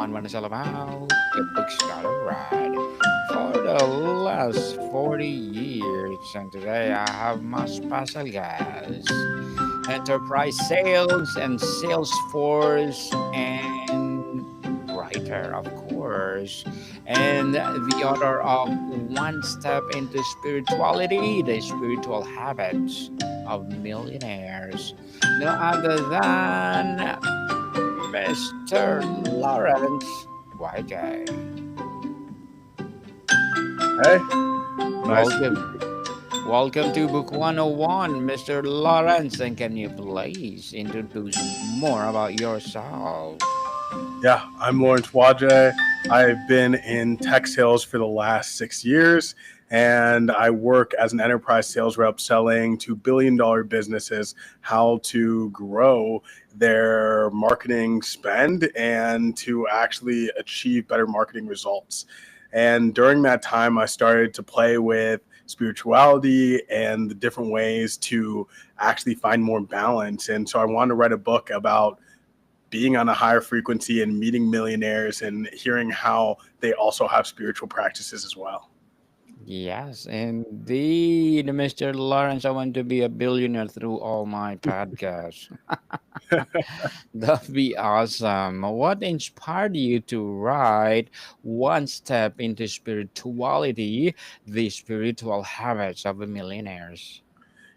on what it's all about. Your book's got a ride for the last 40 years. And today I have my special guest, enterprise sales and Salesforce and writer, of course, and the author of One Step into Spirituality, the spiritual habits of millionaires. No other than Mr. Lawrence Nwaje. Hey, nice to Welcome. meet you. Welcome to Book 101, Mr. Lawrence. And can you please introduce more about yourself? Yeah, I'm Lawrence Nwaje. I've been in tech sales for the last 6 years, and I work as an enterprise sales rep selling to billion-dollar businesses how to grow their marketing spend and to actually achieve better marketing results. And during that time, I started to play with spirituality and the different ways to actually find more balance. And so I wanted to write a book about being on a higher frequency and meeting millionaires and hearing how they also have spiritual practices as well. Yes, indeed, Mr. Lawrence. I want to be a billionaire through all my podcasts. That'd be awesome. What inspired you to write One Step into Spirituality, the spiritual habits of the millionaires?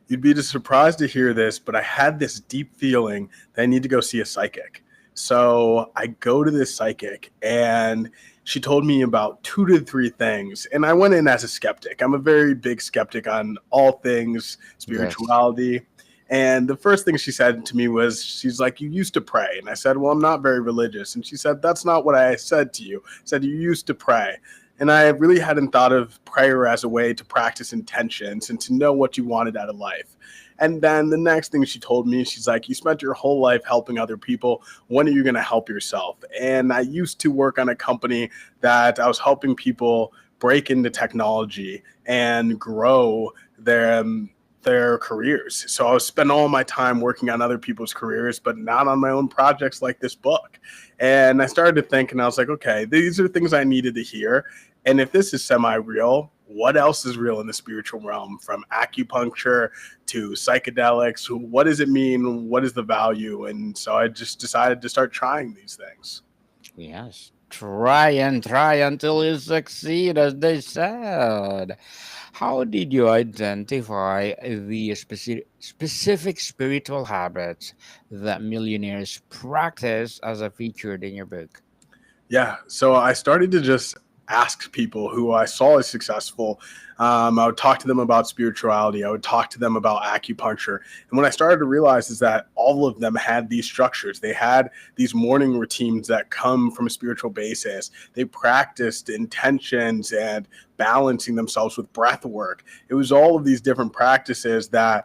You'd be surprised to hear this, but I had this deep feeling that I need to go see a psychic. So I go to this psychic, and she told me about 2 to 3 things. And I went in as a skeptic. I'm a very big skeptic on all things Yes. spirituality. And the first thing she said to me was, she's like, "You used to pray." And I said, "Well, I'm not very religious." And she said, "That's not what I said to you. I said, you used to pray." And I really hadn't thought of prayer as a way to practice intentions and to know what you wanted out of life. And then the next thing she told me, she's like, "You spent your whole life helping other people. When are you going to help yourself?" And I used to work on a company that I was helping people break into technology and grow their careers. So I was spend all my time working on other people's careers, but not on my own projects like this book. And I started to think, and I was like, okay, these are things I needed to hear. And if this is semi-real, what else is real in the spiritual realm? From acupuncture to psychedelics, what does it mean? What is the value? And so I just decided to start trying these things. Yes. Try and try until you succeed, as they said. How did you identify the specific spiritual habits that millionaires practice as a featured in your book? Yeah. So I started to just ask people who I saw as successful. I would talk to them about spirituality. I would talk to them about acupuncture. And what I started to realize is that all of them had these structures. They had these morning routines that come from a spiritual basis. They practiced intentions and balancing themselves with breath work. It was all of these different practices that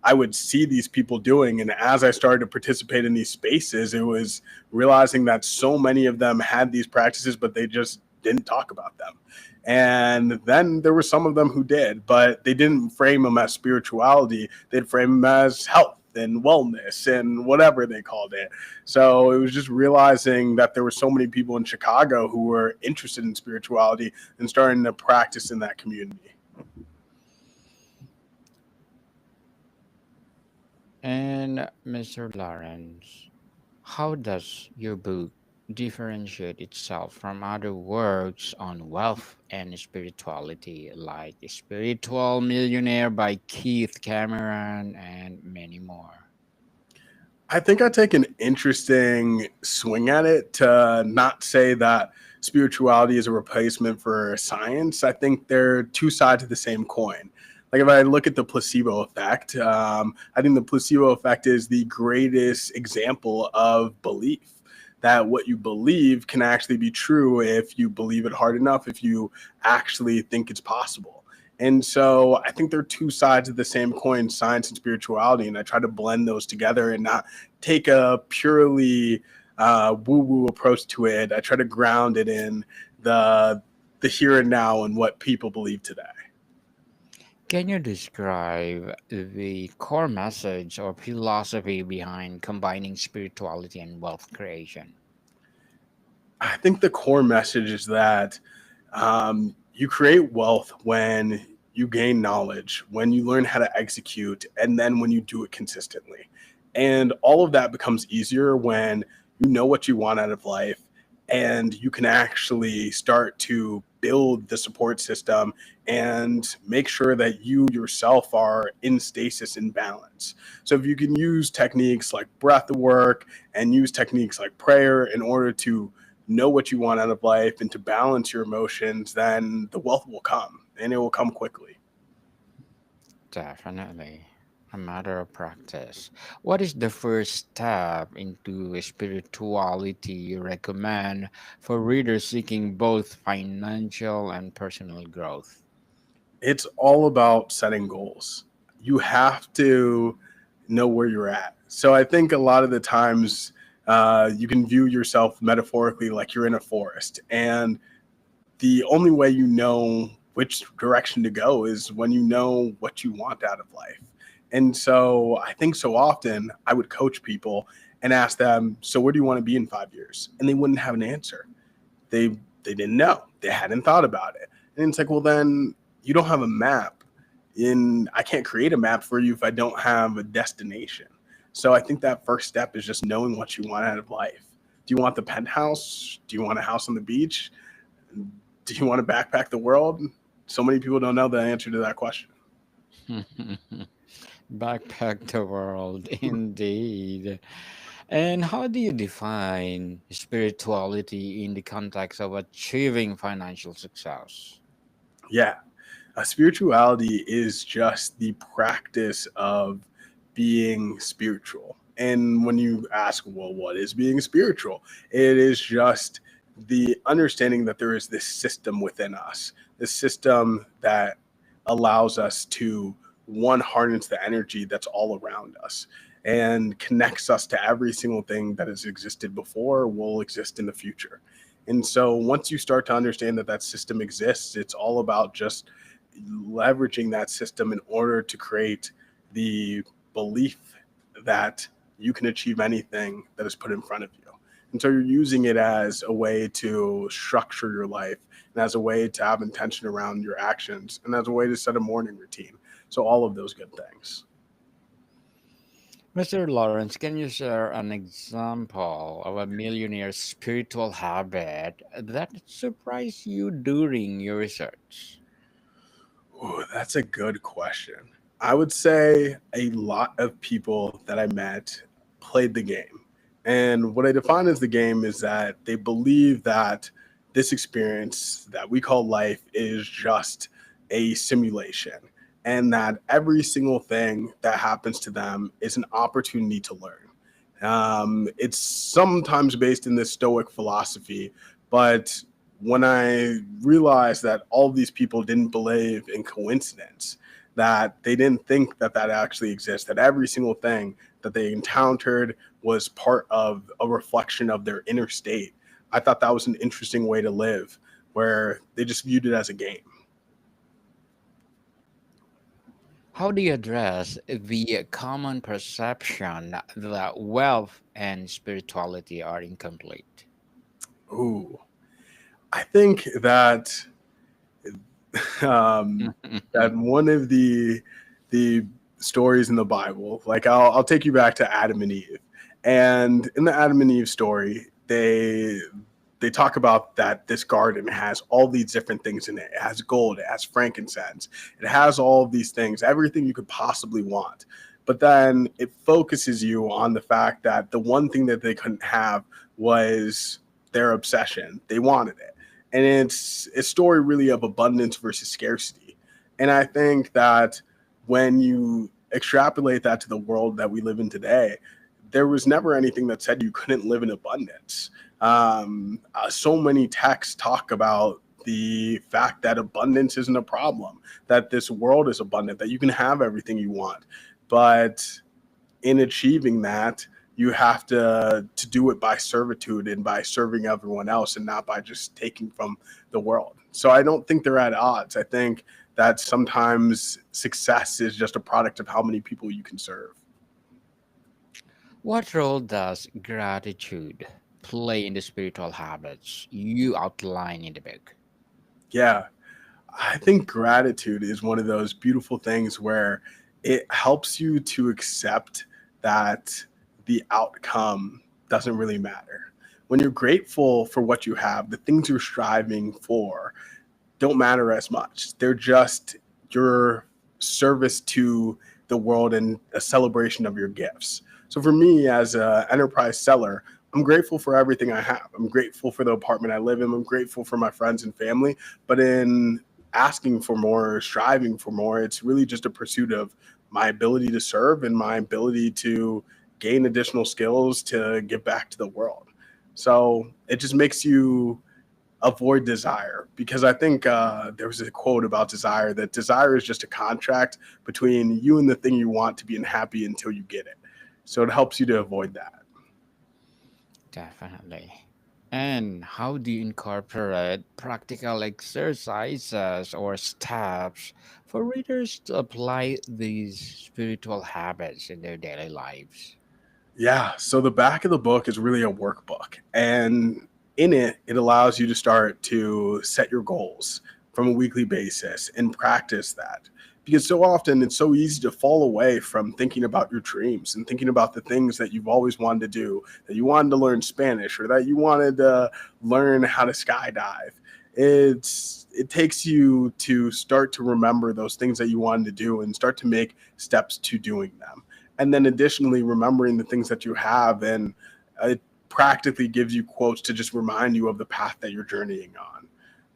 I would see these people doing. And as I started to participate in these spaces, it was realizing that so many of them had these practices, but they just didn't talk about them. And then there were some of them who did, but they didn't frame them as spirituality. They'd frame them as health and wellness and whatever they called it. So it was just realizing that there were so many people in Chicago who were interested in spirituality and starting to practice in that community. And Mr. Lawrence, how does your book differentiate itself from other works on wealth and spirituality, like Spiritual Millionaire by Keith Cameron and many more? I think I take an interesting swing at it to not say that spirituality is a replacement for science. I think they're two sides of the same coin. Like if I look at the placebo effect, I think the placebo effect is the greatest example of belief. That what you believe can actually be true if you believe it hard enough, if you actually think it's possible. And so I think they're two sides of the same coin, science and spirituality. And I try to blend those together and not take a purely woo-woo approach to it. I try to ground it in the the here and now and what people believe today. Can you describe the core message or philosophy behind combining spirituality and wealth creation? I think the core message is that you create wealth when you gain knowledge, when you learn how to execute, and then when you do it consistently. And all of that becomes easier when you know what you want out of life and you can actually start to build the support system and make sure that you yourself are in stasis and balance. So if you can use techniques like breath work and use techniques like prayer in order to know what you want out of life and to balance your emotions, then the wealth will come and it will come quickly. Definitely. A matter of practice. What is the first step into spirituality you recommend for readers seeking both financial and personal growth? It's all about setting goals. You have to know where you're at. So I think a lot of the times you can view yourself metaphorically like you're in a forest, and the only way you know which direction to go is when you know what you want out of life. And so I think so often I would coach people and ask them, "So where do you want to be in 5 years?" And they wouldn't have an answer. They didn't know. They hadn't thought about it. And it's like, well, then you don't have a map. In I can't create a map for you if I don't have a destination. So I think that first step is just knowing what you want out of life. Do you want the penthouse? Do you want a house on the beach? Do you want to backpack the world? So many people don't know the answer to that question. Backpack the world, indeed. And how do you define spirituality in the context of achieving financial success? Yeah, spirituality is just the practice of being spiritual. And when you ask, well, what is being spiritual? It is just the understanding that there is this system within us, this system that allows us to one harness the energy that's all around us and connects us to every single thing that has existed before, will exist in the future. And so once you start to understand that that system exists, it's all about just leveraging that system in order to create the belief that you can achieve anything that is put in front of you. And so you're using it as a way to structure your life and as a way to have intention around your actions and as a way to set a morning routine. So all of those good things. Mr. Lawrence, can you share an example of a millionaire's spiritual habit that surprised you during your research? Ooh, that's a good question. I would say a lot of people that I met played the game. And what I define as the game is that they believe that this experience that we call life is just a simulation and that every single thing that happens to them is an opportunity to learn. It's sometimes based in this Stoic philosophy, but when I realized that all of these people didn't believe in coincidence, that they didn't think that that actually exists, that every single thing that they encountered was part of a reflection of their inner state, I thought that was an interesting way to live, where they just viewed it as a game. How do you address the common perception that wealth and spirituality are incomplete? Ooh, I think that that one of the stories in the Bible, like I'll take you back to Adam and Eve, and in the Adam and Eve story, they talk about that this garden has all these different things in it. It has gold, it has frankincense, it has all of these things, everything you could possibly want. But then it focuses you on the fact that the one thing that they couldn't have was their obsession. They wanted it. And it's a story really of abundance versus scarcity. And I think that when you extrapolate that to the world that we live in today, there was never anything that said you couldn't live in abundance. So many texts talk about the fact that abundance isn't a problem, that this world is abundant, that you can have everything you want. But in achieving that, you have to do it by servitude and by serving everyone else and not by just taking from the world. So I don't think they're at odds. I think that sometimes success is just a product of how many people you can serve. What role does gratitude play in the spiritual habits you outline in the book? Yeah, I think gratitude is one of those beautiful things where it helps you to accept that the outcome doesn't really matter. When you're grateful for what you have, the things you're striving for don't matter as much. They're just your service to the world and a celebration of your gifts. So for me as an enterprise seller, I'm grateful for everything I have. I'm grateful for the apartment I live in. I'm grateful for my friends and family. But in asking for more, striving for more, it's really just a pursuit of my ability to serve and my ability to gain additional skills to give back to the world. So it just makes you avoid desire, because I think there was a quote about desire, that desire is just a contract between you and the thing you want to be unhappy until you get it. So it helps you to avoid that. Definitely. And how do you incorporate practical exercises or steps for readers to apply these spiritual habits in their daily lives? Yeah. So the back of the book is really a workbook. And in it, it allows you to start to set your goals from a weekly basis and practice that. Because so often it's so easy to fall away from thinking about your dreams and thinking about the things that you've always wanted to do, that you wanted to learn Spanish or that you wanted to learn how to skydive. It takes you to start to remember those things that you wanted to do and start to make steps to doing them, and then additionally remembering the things that you have, and it practically gives you quotes to just remind you of the path that you're journeying on.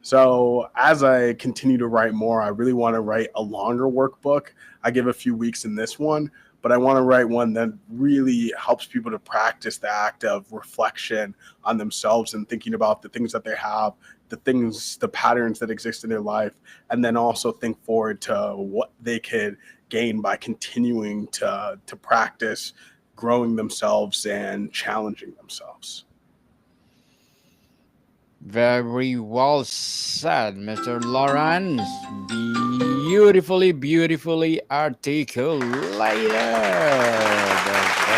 So as I continue to write more, I really want to write a longer workbook. I give a few weeks in this one, but I want to write one that really helps people to practice the act of reflection on themselves and thinking about the things that they have, the things, the patterns that exist in their life, and then also think forward to what they could gain by continuing to practice growing themselves and challenging themselves. Very well said, Mr. Lawrence. Beautifully, beautifully articulated. Very well said.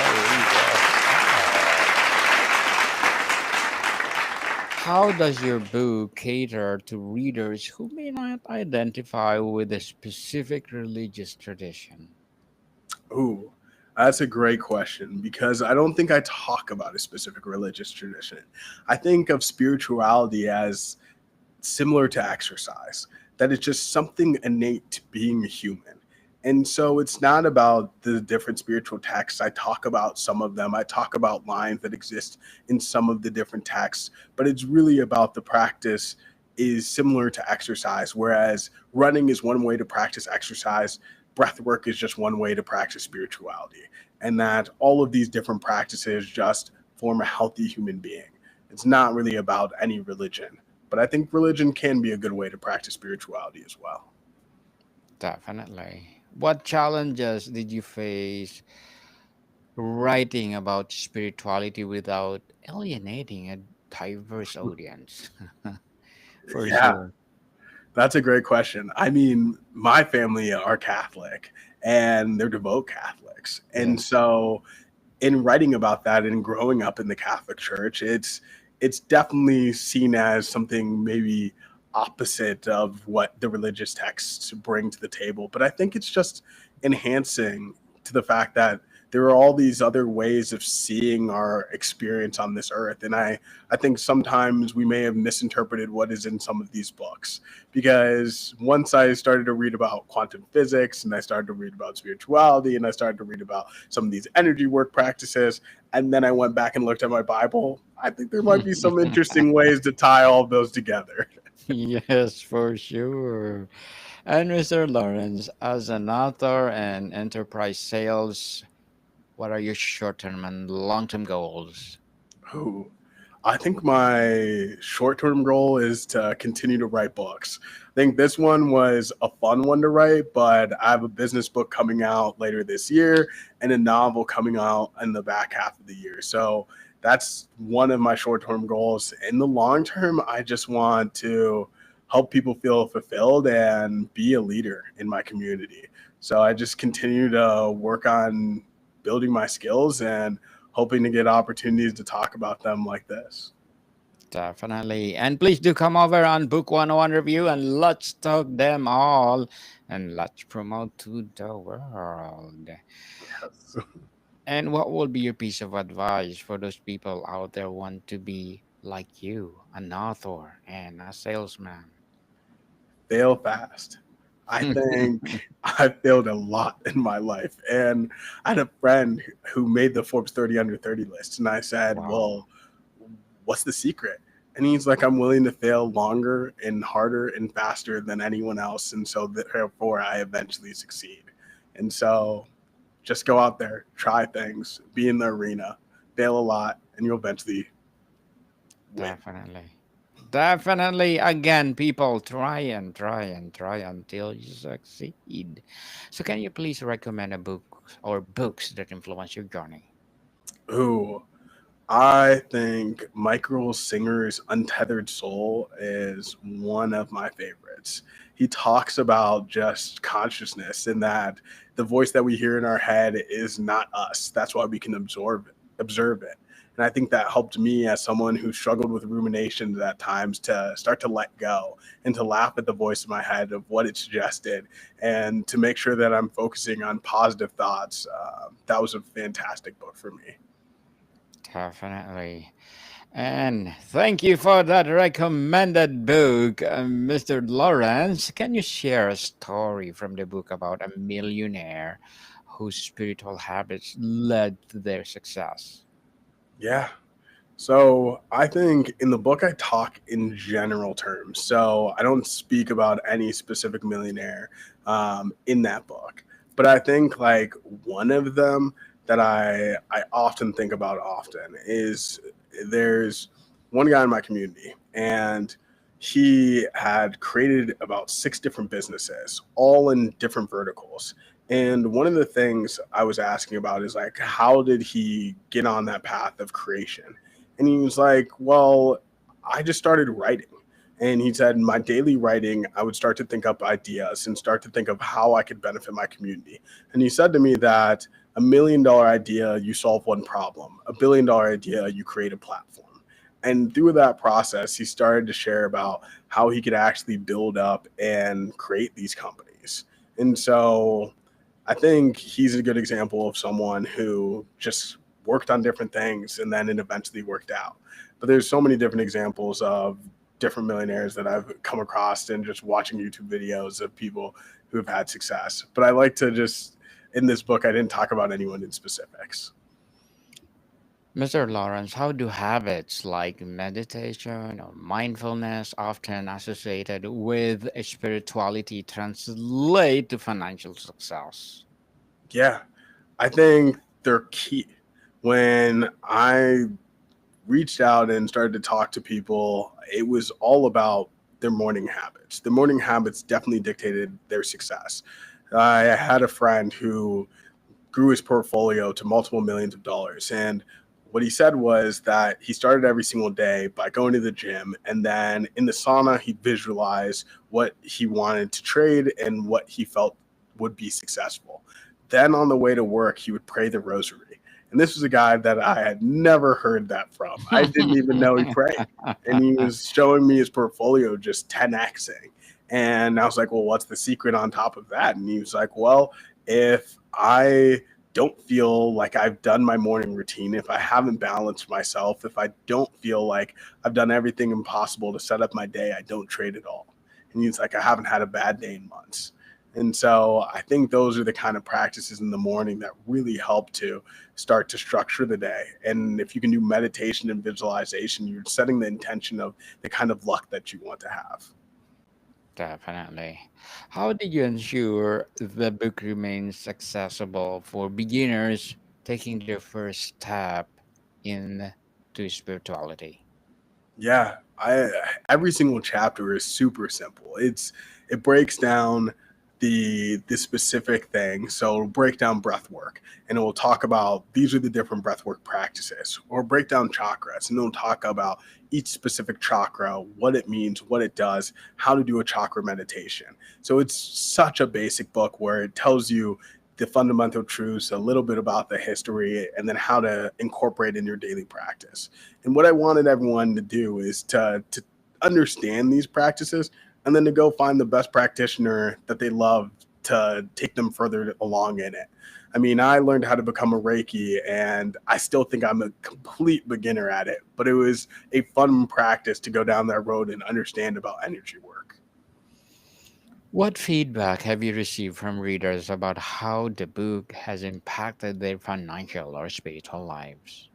How does your book cater to readers who may not identify with a specific religious tradition? Ooh, that's a great question, because I don't think I talk about a specific religious tradition. I think of spirituality as similar to exercise, that it's just something innate to being a human. And so it's not about the different spiritual texts. I talk about some of them. I talk about lines that exist in some of the different texts, but it's really about the practice is similar to exercise, whereas running is one way to practice exercise, breath work is just one way to practice spirituality, and that all of these different practices just form a healthy human being. It's not really about any religion, but I think religion can be a good way to practice spirituality as well. Definitely. What challenges did you face writing about spirituality without alienating a diverse audience? For Yeah, sure. that's a great question. I mean, my family are Catholic and they're devout Catholics. And Yes. so in writing about that and growing up in the Catholic Church, it's definitely seen as something maybe opposite of what the religious texts bring to the table. But I think it's just enhancing to the fact that there are all these other ways of seeing our experience on this earth. And I think sometimes we may have misinterpreted what is in some of these books, because once I started to read about quantum physics and I started to read about spirituality and I started to read about some of these energy work practices, and then I went back and looked at my Bible, I think there might be some interesting ways to tie all of those together. Yes, for sure. And Mr. Lawrence, as an author and enterprise sales, what are your short term and long term goals? Ooh, I think my short term goal is to continue to write books. I think this one was a fun one to write, but I have a business book coming out later this year and a novel coming out in the back half of the year. So that's one of my short term goals. In the long term, I just want to help people feel fulfilled and be a leader in my community. So I just continue to work on building my skills and hoping to get opportunities to talk about them like this. Definitely. And please do come over on Book 101 Review and let's talk them all and let's promote to the world. Yes. And what will be your piece of advice for those people out there want to be like you, an author and a salesman? Fail fast. I think I failed a lot in my life. And I had a friend who made the Forbes 30 under 30 list. And I said, Wow. well, what's the secret? And he's like, I'm willing to fail longer and harder and faster than anyone else. And so therefore I eventually succeed. And so just go out there, try things, be in the arena, fail a lot, and you'll eventually win. Definitely. Definitely. Again, people, try and try and try until you succeed. So, can you please recommend a book or books that influence your journey? Ooh, I think Michael Singer's Untethered Soul is one of my favorites. He talks about just consciousness and that the voice that we hear in our head is not us. That's why we can observe it. And I think that helped me as someone who struggled with ruminations at times to start to let go and to laugh at the voice in my head of what it suggested and to make sure that I'm focusing on positive thoughts. That was a fantastic book for me. Definitely. And thank you for that recommended book, Mr. Lawrence. Can you share a story from the book about a millionaire whose spiritual habits led to their success? Yeah. So I think in the book I talk in general terms. So I don't speak about any specific millionaire in that book. But I think like one of them that I often think about often is there's one guy in my community and he had created about six different businesses, all in different verticals. And one of the things I was asking about is like, how did he get on that path of creation? And he was like, well, I just started writing. And he said, my daily writing, I would start to think up ideas and start to think of how I could benefit my community. And he said to me that $1 million idea, you solve one problem. $1 billion idea, you create a platform. And through that process, he started to share about how he could actually build up and create these companies. And so I think he's a good example of someone who just worked on different things and then it eventually worked out. But there's so many different examples of different millionaires that I've come across and just watching YouTube videos of people who have had success. But I like to just in this book I didn't talk about anyone in specifics. Mr. Lawrence, how do habits like meditation or mindfulness, often associated with spirituality, translate to financial success? Yeah, I think they're key. When I reached out and started to talk to people, it was all about their morning habits. The morning habits definitely dictated their success. I had a friend who grew his portfolio to multiple millions of dollars. And what he said was that he started every single day by going to the gym. And then in the sauna, he'd visualize what he wanted to trade and what he felt would be successful. Then on the way to work, he would pray the rosary. And this was a guy that I had never heard that from. I didn't even know he prayed. And he was showing me his portfolio just 10xing. And I was like, well, what's the secret on top of that? And he was like, well, if I don't feel like I've done my morning routine, if I haven't balanced myself, if I don't feel like I've done everything impossible to set up my day, I don't trade at all. And he's like, I haven't had a bad day in months. And so I think those are the kind of practices in the morning that really help to start to structure the day. And if you can do meditation and visualization, you're setting the intention of the kind of luck that you want to have. Definitely. How did you ensure the book remains accessible for beginners taking their first step into spirituality? Yeah, I every single chapter is super simple. It breaks down the specific thing. So it'll break down breath work and it will talk about these are the different breath work practices, or break down chakras and it'll talk about each specific chakra, what it means, what it does, how to do a chakra meditation. So it's such a basic book where it tells you the fundamental truths, a little bit about the history, and then how to incorporate in your daily practice. And what I wanted everyone to do is to understand these practices and then to go find the best practitioner that they love to take them further along in it. I mean, I learned how to become a Reiki, and I still think I'm a complete beginner at it, but it was a fun practice to go down that road and understand about energy work. What feedback have you received from readers about how the book has impacted their financial or spiritual lives?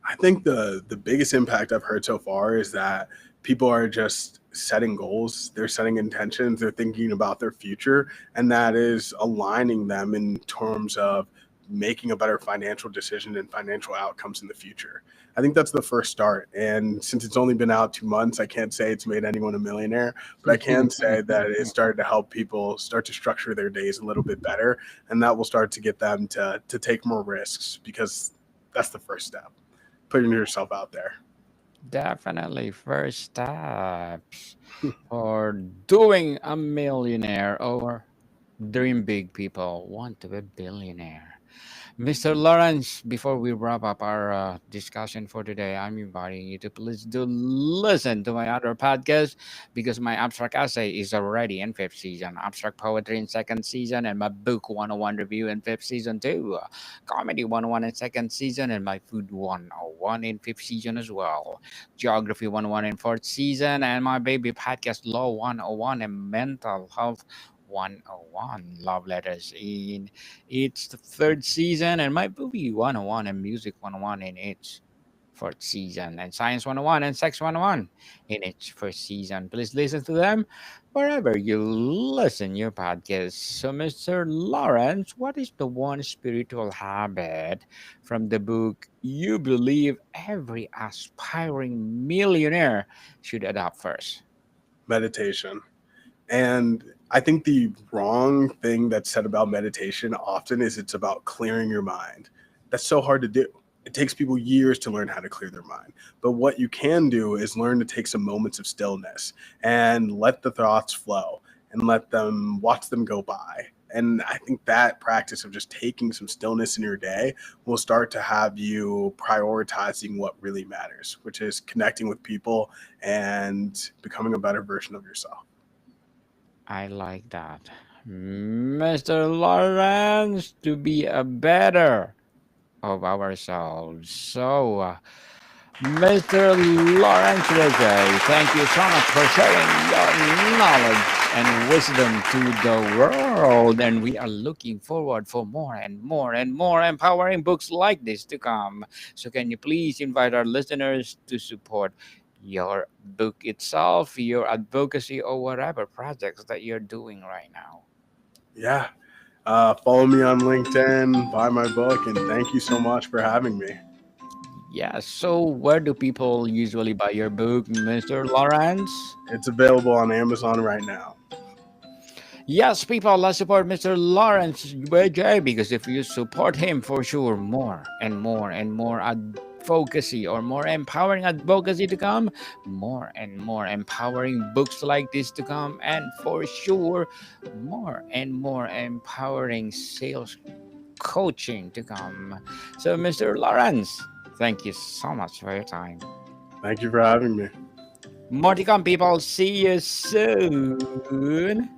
I think the biggest impact I've heard so far is that people are just setting goals, they're setting intentions, they're thinking about their future, and that is aligning them in terms of making a better financial decision and financial outcomes in the future. I think that's the first start. And since it's only been out 2 months, I can't say it's made anyone a millionaire, but I can say that it started to help people start to structure their days a little bit better. And that will start to get them to take more risks, because that's the first step, putting yourself out there. Definitely first steps for doing a millionaire or dream big people want to be a billionaire. Mr. Lawrence, before we wrap up our discussion for today, I'm inviting you to please do listen to my other podcast because my abstract essay is already in fifth season, abstract poetry in second season, and my book 101 review in fifth season too, comedy 101 in second season, and my food 101 in fifth season as well, geography 101 in fourth season, and my baby podcast law 101 and mental health 101 love letters in it's the third season, and my movie 101 and music 101 in its fourth season, and science 101 and sex 101 in its first season. Please listen to them wherever you listen your podcast. So, Mr. Lawrence, what is the one spiritual habit from the book you believe every aspiring millionaire should adopt first? Meditation. And I think the wrong thing that's said about meditation often is it's about clearing your mind. That's so hard to do. It takes people years to learn how to clear their mind. But what you can do is learn to take some moments of stillness and let the thoughts flow and let them watch them go by. And I think that practice of just taking some stillness in your day will start to have you prioritizing what really matters, which is connecting with people and becoming a better version of yourself. I like that. Mr. Lawrence, to be a better of ourselves. So, Mr. Lawrence Nwaje, thank you so much for sharing your knowledge and wisdom to the world. And we are looking forward for more and more and more empowering books like this to come. So, can you please invite our listeners to support your book itself, your advocacy, or whatever projects that you're doing right now? Yeah. Follow me on LinkedIn, buy my book, and thank you so much for having me. Yeah, so where do people usually buy your book, Mr. Lawrence? It's available on Amazon right now. Yes, people, let's support Mr. Lawrence Nwaje because if you support him, for sure, more and more and more advocacy or more empowering advocacy to come, more and more empowering books like this to come, and for sure, more and more empowering sales coaching to come. So, Mr. Lawrence, thank you so much for your time. Thank you for having me. More to come, people. See you soon.